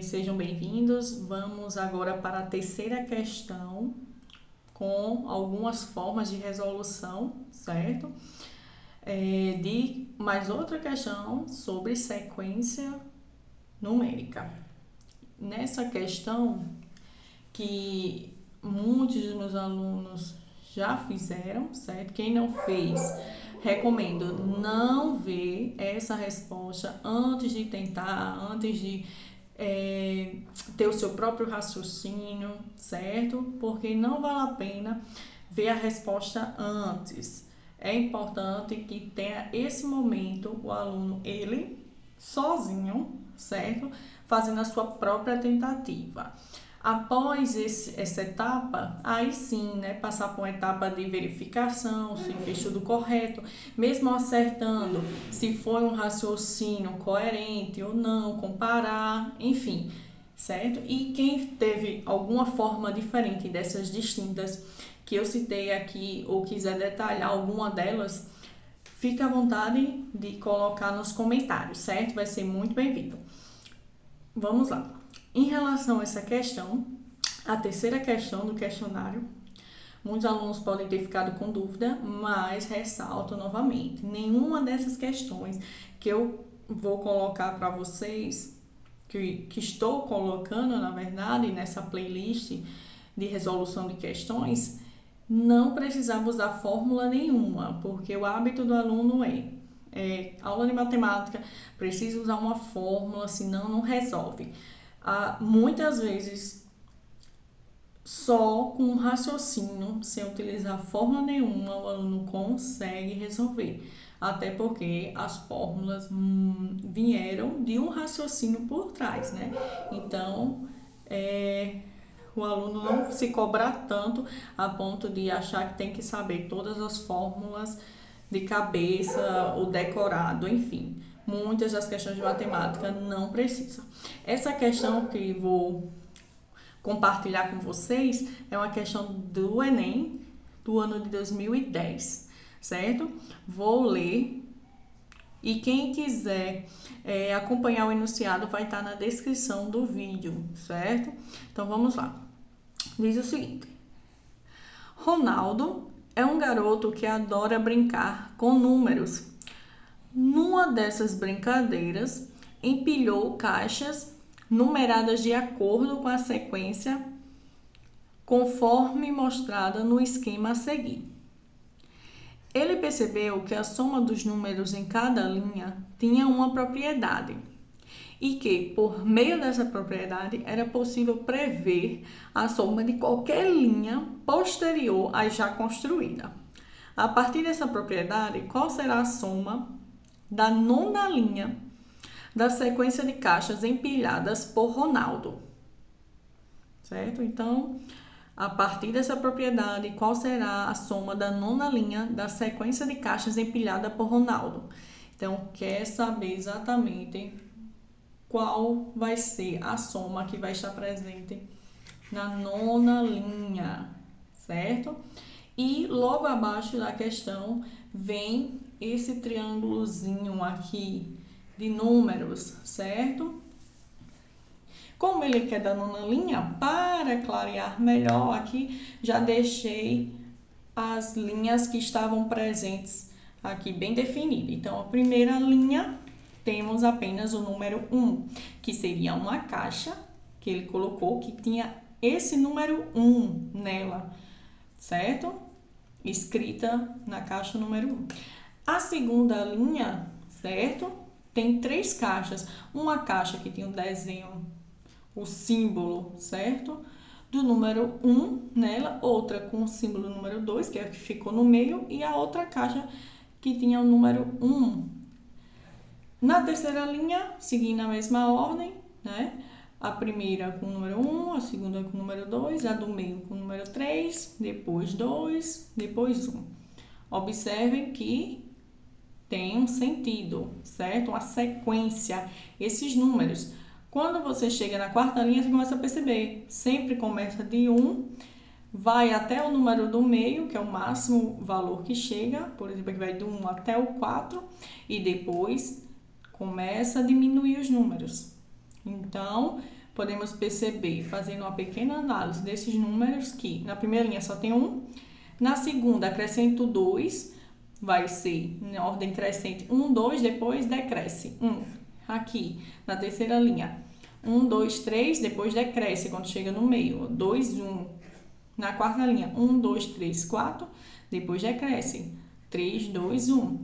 Sejam bem-vindos. Vamos agora para a terceira questão com algumas formas de resolução, certo? De mais outra questão sobre sequência numérica. Nessa questão que muitos dos meus alunos já fizeram, certo? Quem não fez, recomendo não ver essa resposta antes de tentar, antes de ter o seu próprio raciocínio, certo? Porque não vale a pena ver a resposta antes. É importante que tenha esse momento o aluno, ele sozinho, certo? Fazendo a sua própria tentativa. Após essa etapa, aí sim, né, passar por uma etapa de verificação, se fez tudo correto, mesmo acertando, se foi um raciocínio coerente ou não, comparar, enfim, certo? E quem teve alguma forma diferente dessas distintas que eu citei aqui ou quiser detalhar alguma delas, fique à vontade de colocar nos comentários, certo? Vai ser muito bem-vindo. Vamos lá. Em relação a essa questão, a terceira questão do questionário, muitos alunos podem ter ficado com dúvida, mas ressalto novamente, nenhuma dessas questões que eu vou colocar para vocês, que estou colocando, na verdade, nessa playlist de resolução de questões, não precisamos usar fórmula nenhuma, porque o hábito do aluno aula de matemática, precisa usar uma fórmula, senão não resolve. Muitas vezes, só com um raciocínio, sem utilizar fórmula nenhuma, o aluno consegue resolver. Até porque as fórmulas vieram de um raciocínio por trás, né? Então, o aluno não se cobrar tanto a ponto de achar que tem que saber todas as fórmulas de cabeça ou decorado, enfim. Muitas das questões de matemática não precisam. Essa questão que vou compartilhar com vocês é uma questão do Enem do ano de 2010, certo? Vou ler e quem quiser acompanhar o enunciado vai estar na descrição do vídeo, certo? Então vamos lá. Diz o seguinte: Ronaldo é um garoto que adora brincar com números. Numa dessas brincadeiras, empilhou caixas numeradas de acordo com a sequência conforme mostrada no esquema a seguir. Ele percebeu que a soma dos números em cada linha tinha uma propriedade e que, por meio dessa propriedade, era possível prever a soma de qualquer linha posterior à já construída. A partir dessa propriedade, qual será a soma da nona linha da sequência de caixas empilhadas por Ronaldo? Certo? Então, a partir dessa propriedade, qual será a soma da nona linha da sequência de caixas empilhada por Ronaldo? Então, quer saber exatamente qual vai ser a soma que vai estar presente na nona linha, certo? E logo abaixo da questão vem esse triângulozinho aqui de números, certo? Como ele quer da nona linha, para clarear melhor aqui, já deixei as linhas que estavam presentes aqui bem definidas. Então, a primeira linha, temos apenas o número 1, que seria uma caixa que ele colocou que tinha esse número 1 nela, certo? Escrita na caixa número 1. A segunda linha, certo? Tem 3 caixas. Uma caixa que tinha o desenho, o símbolo, certo? Do número 1 nela, outra com o símbolo número 2, que é o que ficou no meio, e a outra caixa que tinha o número 1. Na terceira linha, seguindo a mesma ordem, né? A primeira com o número 1, a segunda com o número 2, a do meio com o número 3, depois 2, depois 1. Observem que tem um sentido, certo? Uma sequência, esses números. Quando você chega na quarta linha, você começa a perceber, sempre começa de 1, vai até o número do meio, que é o máximo valor que chega, por exemplo, aqui vai do 1 até o 4, e depois começa a diminuir os números. Então, podemos perceber, fazendo uma pequena análise desses números, que na primeira linha só tem 1, na segunda acrescento 2, vai ser em ordem crescente 1, 2, depois decresce 1. Aqui, na terceira linha, 1, 2, 3, depois decresce quando chega no meio, 2, 1. Na quarta linha, 1, 2, 3, 4, depois decresce, 3, 2, 1.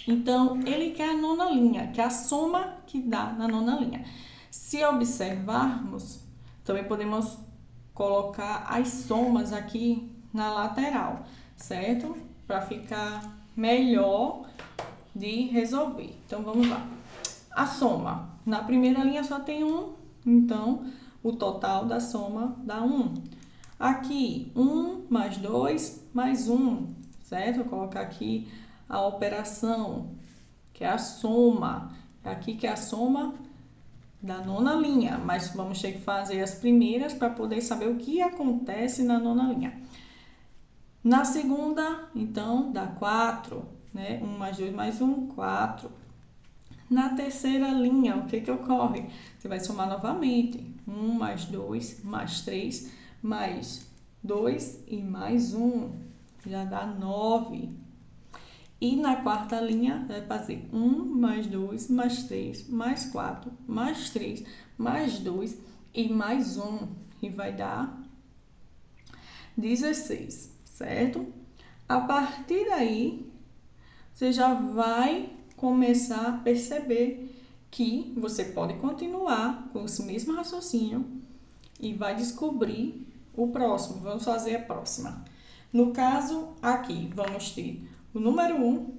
Então, ele quer a nona linha, que é a soma que dá na nona linha. Se observarmos, também podemos colocar as somas aqui na lateral, certo? Para ficar melhor de resolver. Então, vamos lá. A soma, na primeira linha só tem 1, então o total da soma dá 1. Aqui, 1 mais 2 mais 1, certo? Vou colocar aqui a operação, que é a soma. Aqui que é a soma da nona linha, mas vamos ter que fazer as primeiras para poder saber o que acontece na nona linha. Na segunda, então, dá 4, né? 1 mais 2 mais 1, 4. Na terceira linha, o que ocorre? Você vai somar novamente. 1 mais 2 mais 3 mais 2 e mais 1. Já dá 9. E na quarta linha, vai fazer 1 mais 2 mais 3 mais 4 mais 3 mais 2 e mais 1. E vai dar 16, certo? A partir daí, você já vai começar a perceber que você pode continuar com esse mesmo raciocínio e vai descobrir o próximo. Vamos fazer a próxima. No caso, aqui, vamos ter o número 1,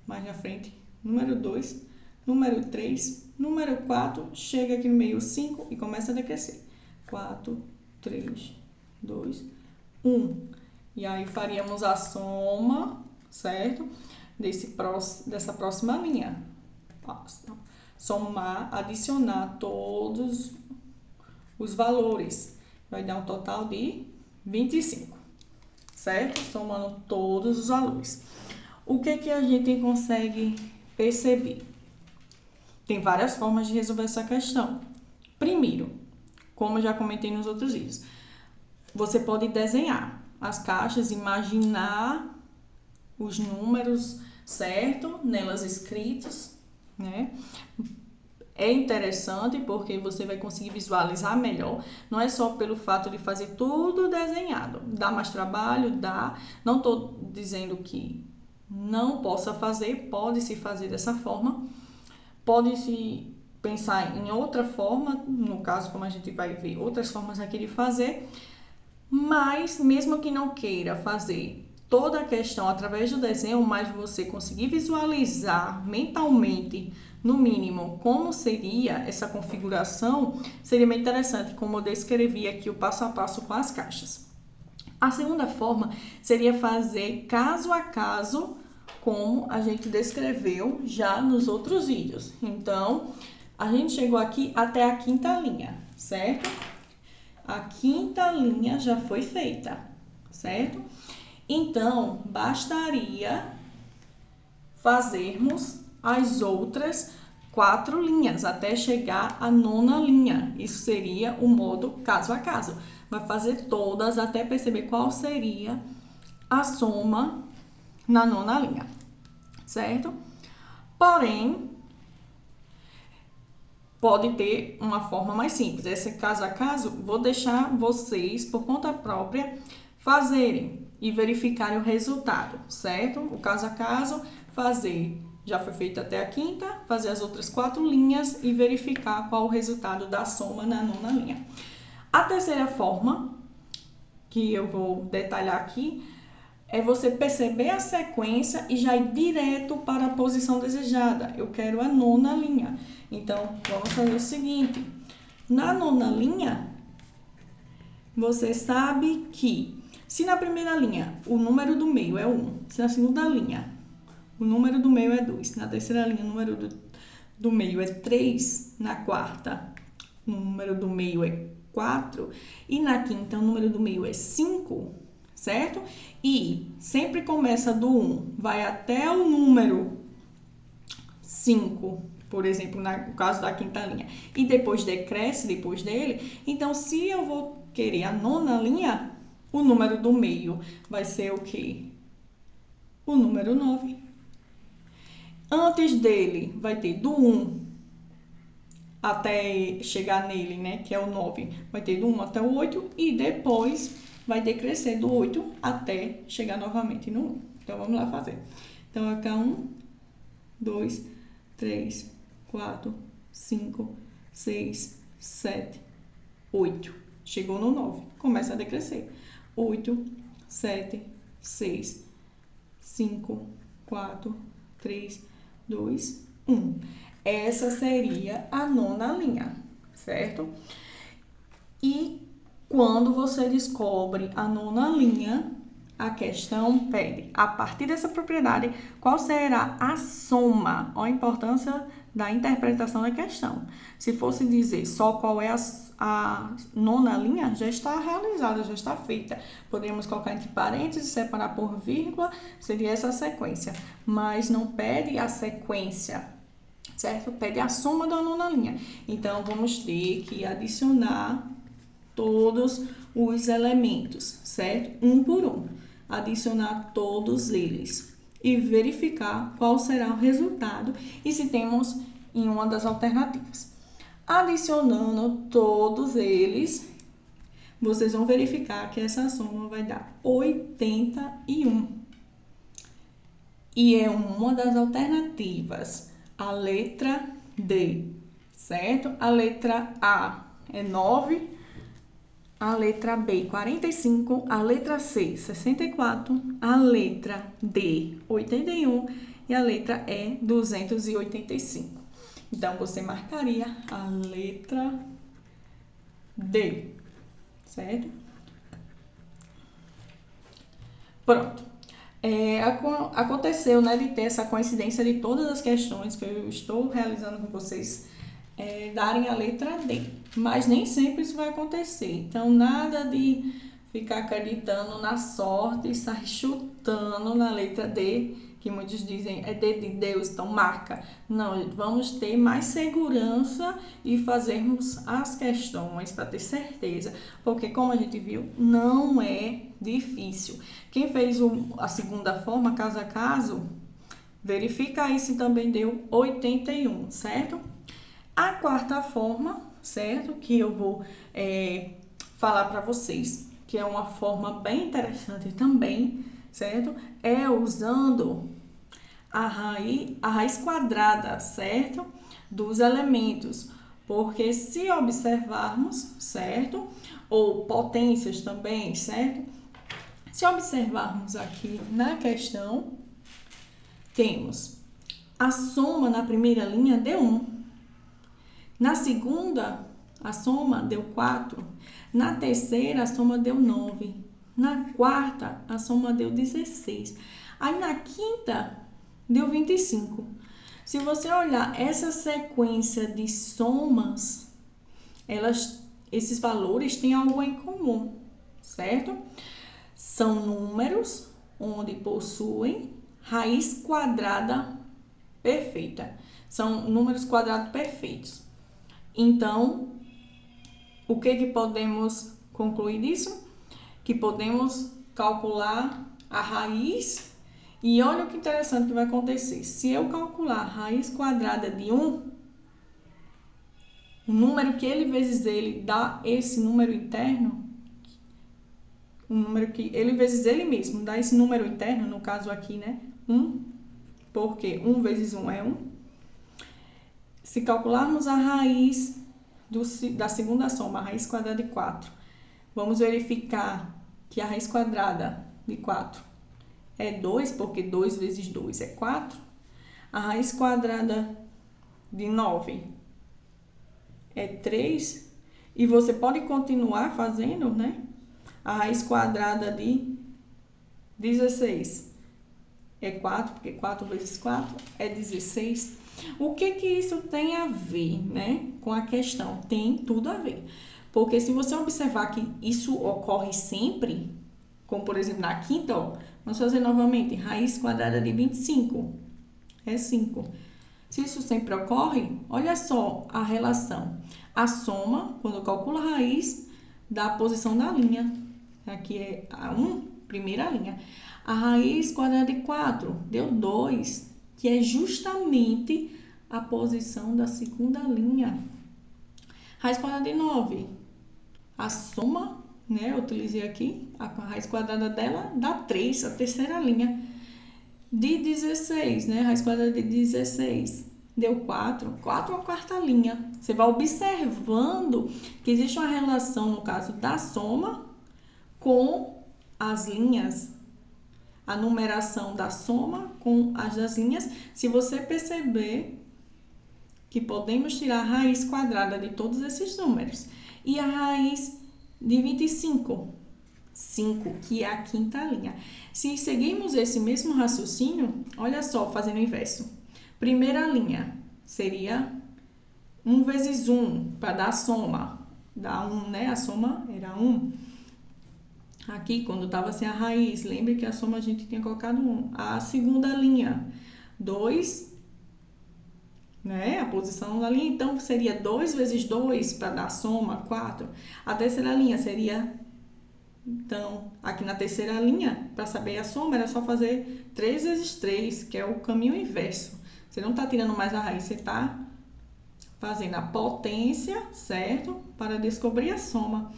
mais na frente, número 2, número 3, número 4, chega aqui no meio 5 e começa a decrescer. 4, 3, 2, 1. E aí faríamos a soma, certo? Dessa próxima linha. Somar, adicionar todos os valores. Vai dar um total de 25, certo? Somando todos os valores. O que a gente consegue perceber? Tem várias formas de resolver essa questão. Primeiro, como eu já comentei nos outros vídeos, você pode desenhar as caixas, imaginar os números, certo? Nelas escritos, né? É interessante porque você vai conseguir visualizar melhor. Não é só pelo fato de fazer tudo desenhado. Dá mais trabalho? Dá. Não estou dizendo que não possa fazer, pode-se fazer dessa forma. Pode-se pensar em outra forma, no caso, como a gente vai ver, outras formas aqui de fazer. Mas, mesmo que não queira fazer toda a questão através do desenho, mas você conseguir visualizar mentalmente, no mínimo, como seria essa configuração, seria bem interessante, como eu descrevi aqui o passo a passo com as caixas. A segunda forma seria fazer caso a caso, como a gente descreveu já nos outros vídeos. Então, a gente chegou aqui até a quinta linha, certo? A quinta linha já foi feita, certo? Então, bastaria fazermos as outras 4 linhas até chegar à nona linha. Isso seria o modo caso a caso. Vai fazer todas até perceber qual seria a soma na nona linha, certo? Porém, pode ter uma forma mais simples. Esse caso a caso, vou deixar vocês, por conta própria, fazerem e verificarem o resultado, certo? O caso a caso, fazer, já foi feito até a quinta, fazer as outras 4 linhas e verificar qual o resultado da soma na nona linha. A terceira forma, que eu vou detalhar aqui, é você perceber a sequência e já ir direto para a posição desejada. Eu quero a nona linha. Então, vamos fazer o seguinte. Na nona linha, você sabe que se na primeira linha o número do meio é 1, se na segunda linha o número do meio é 2, na terceira linha o número do meio é 3, na quarta o número do meio é 4 e na quinta o número do meio é 5, certo? E sempre começa do 1, vai até o número 5, por exemplo, no caso da quinta linha, e depois decresce depois dele, então se eu vou querer a nona linha, o número do meio vai ser o quê? O número 9. Antes dele vai ter do 1 até chegar nele, né, que é o 9, vai ter do 1 até o 8 e depois vai decrescer do 8 até chegar novamente no 1. Então, vamos lá fazer. Então, aqui é 1, 2, 3, 4, 5, 6, 7, 8. Chegou no 9. Começa a decrescer. 8, 7, 6, 5, 4, 3, 2, 1. Essa seria a nona linha, certo? E quando você descobre a nona linha, a questão pede, a partir dessa propriedade, qual será a soma? Olha a importância da interpretação da questão. Se fosse dizer só qual é a nona linha, já está realizada, já está feita. Poderíamos colocar entre parênteses, separar por vírgula, seria essa sequência. Mas não pede a sequência, certo? Pede a soma da nona linha. Então, vamos ter que adicionar todos os elementos, certo? Um por um. Adicionar todos eles e verificar qual será o resultado e se temos em uma das alternativas. Adicionando todos eles, vocês vão verificar que essa soma vai dar 81. E é uma das alternativas, a letra D, certo? A letra A é 9, a letra B, 45, a letra C, 64, a letra D, 81 e a letra E, 285. Então, você marcaria a letra D, certo? Pronto. Aconteceu, né, de ter essa coincidência de todas as questões que eu estou realizando com vocês darem a letra D, mas nem sempre isso vai acontecer. Então, nada de ficar acreditando na sorte e sair chutando na letra D, que muitos dizem é D de Deus, então marca. Não, vamos ter mais segurança e fazermos as questões para ter certeza, porque como a gente viu, não é difícil. Quem fez a segunda forma, caso a caso, verifica aí se também deu 81, certo? A quarta forma, certo? Que eu vou falar para vocês, que é uma forma bem interessante também, certo? É usando a raiz quadrada, certo? Dos elementos. Porque se observarmos, certo? Ou potências também, certo? Se observarmos aqui na questão, temos a soma na primeira linha deu 1. Na segunda, a soma deu 4. Na terceira, a soma deu 9. Na quarta, a soma deu 16. Aí na quinta, deu 25. Se você olhar essa sequência de somas, esses valores têm algo em comum, certo? São números onde possuem raiz quadrada perfeita. São números quadrados perfeitos. Então, o que podemos concluir disso? Que podemos calcular a raiz e olha o que interessante que vai acontecer. Se eu calcular a raiz quadrada de 1, o número que ele vezes ele dá esse número interno, o número que ele vezes ele mesmo dá esse número interno, no caso aqui, né? 1, porque 1 vezes 1 é 1. Se calcularmos a raiz da segunda soma, a raiz quadrada de 4, vamos verificar que a raiz quadrada de 4 é 2, porque 2 vezes 2 é 4. A raiz quadrada de 9 é 3. E você pode continuar fazendo, né? A raiz quadrada de 16 é 4, porque 4 vezes 4 é 16. O que isso tem a ver, né, com a questão? Tem tudo a ver. Porque se você observar que isso ocorre sempre, como por exemplo na quinta, ó, vamos fazer novamente, raiz quadrada de 25 é 5. Se isso sempre ocorre, olha só a relação. A soma, quando eu calculo a raiz, da posição da linha. Aqui é a 1, primeira linha. A raiz quadrada de 4 deu 2, que é justamente a posição da segunda linha. Raiz quadrada de 9, a soma, né? Eu utilizei aqui, a raiz quadrada dela dá 3, a terceira linha. De 16, né? Raiz quadrada de 16 deu 4. 4 é a quarta linha. Você vai observando que existe uma relação, no caso da soma, com as linhas. A numeração da soma com as das linhas. Se você perceber que podemos tirar a raiz quadrada de todos esses números. E a raiz de 25. 5, que é a quinta linha. Se seguirmos esse mesmo raciocínio, olha só, fazendo o inverso. Primeira linha seria 1 vezes 1, para dar a soma. Dá 1, né? A soma era 1. Aqui, quando estava sem a raiz, lembre que a soma a gente tinha colocado 1. A segunda linha, 2, né? A posição da linha, então, seria 2 vezes 2, para dar a soma, 4. A terceira linha seria... Então, aqui na terceira linha, para saber a soma, era só fazer 3 vezes 3, que é o caminho inverso. Você não está tirando mais a raiz, você está fazendo a potência, certo? Para descobrir a soma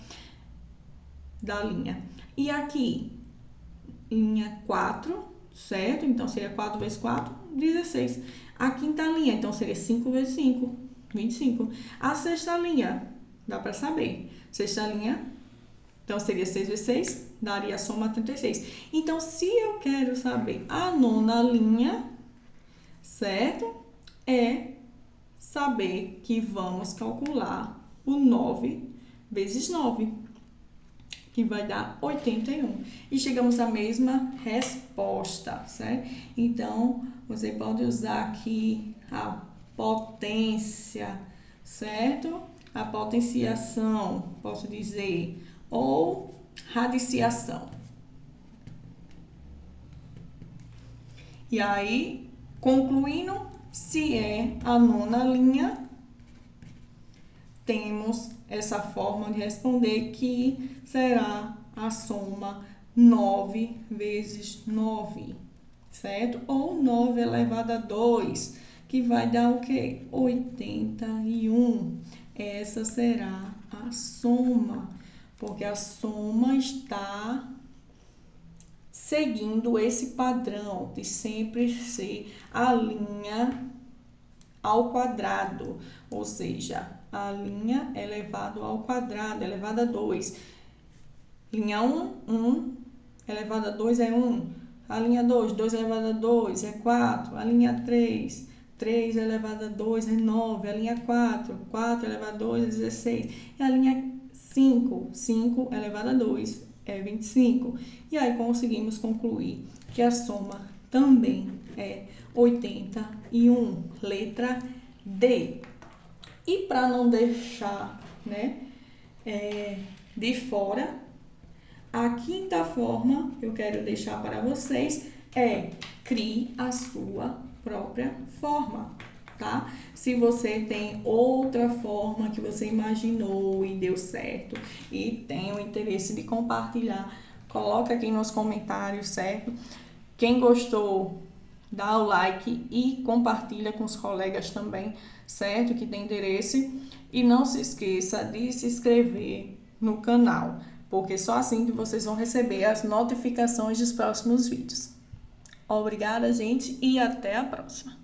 da linha. E aqui, linha 4, certo? Então, seria 4 vezes 4, 16. A quinta linha, então, seria 5 vezes 5, 25. A sexta linha, dá para saber. Sexta linha... Então, seria 6 vezes 6, daria a soma 36. Então, se eu quero saber a nona linha, certo? É saber que vamos calcular o 9 vezes 9, que vai dar 81. E chegamos à mesma resposta, certo? Então, você pode usar aqui a potência, certo? A potenciação, posso dizer... ou radiciação. E aí, concluindo, se é a nona linha, temos essa forma de responder que será a soma 9 vezes 9, certo? Ou 9 elevado a 2, que vai dar o quê? 81. Essa será a soma, porque a soma está seguindo esse padrão de sempre ser a linha ao quadrado, ou seja, a linha elevado ao quadrado, elevado a 2. Linha 1, 1, elevado a 2 é 1. A linha 2, 2 elevado a 2 é 4. A linha 3, 3 elevado a 2 é 9. A linha 4, 4 elevado a 2 é 16. E a linha 5, 5 elevado a 2 é 25. E aí conseguimos concluir que a soma também é 81, letra D. E para não deixar, né, de fora, a quinta forma que eu quero deixar para vocês é crie a sua própria forma, tá? Se você tem outra forma que você imaginou e deu certo e tem o interesse de compartilhar, coloca aqui nos comentários, certo? Quem gostou, dá o like e compartilha com os colegas também, certo? Que tem interesse. E não se esqueça de se inscrever no canal, porque só assim que vocês vão receber as notificações dos próximos vídeos. Obrigada, gente, e até a próxima!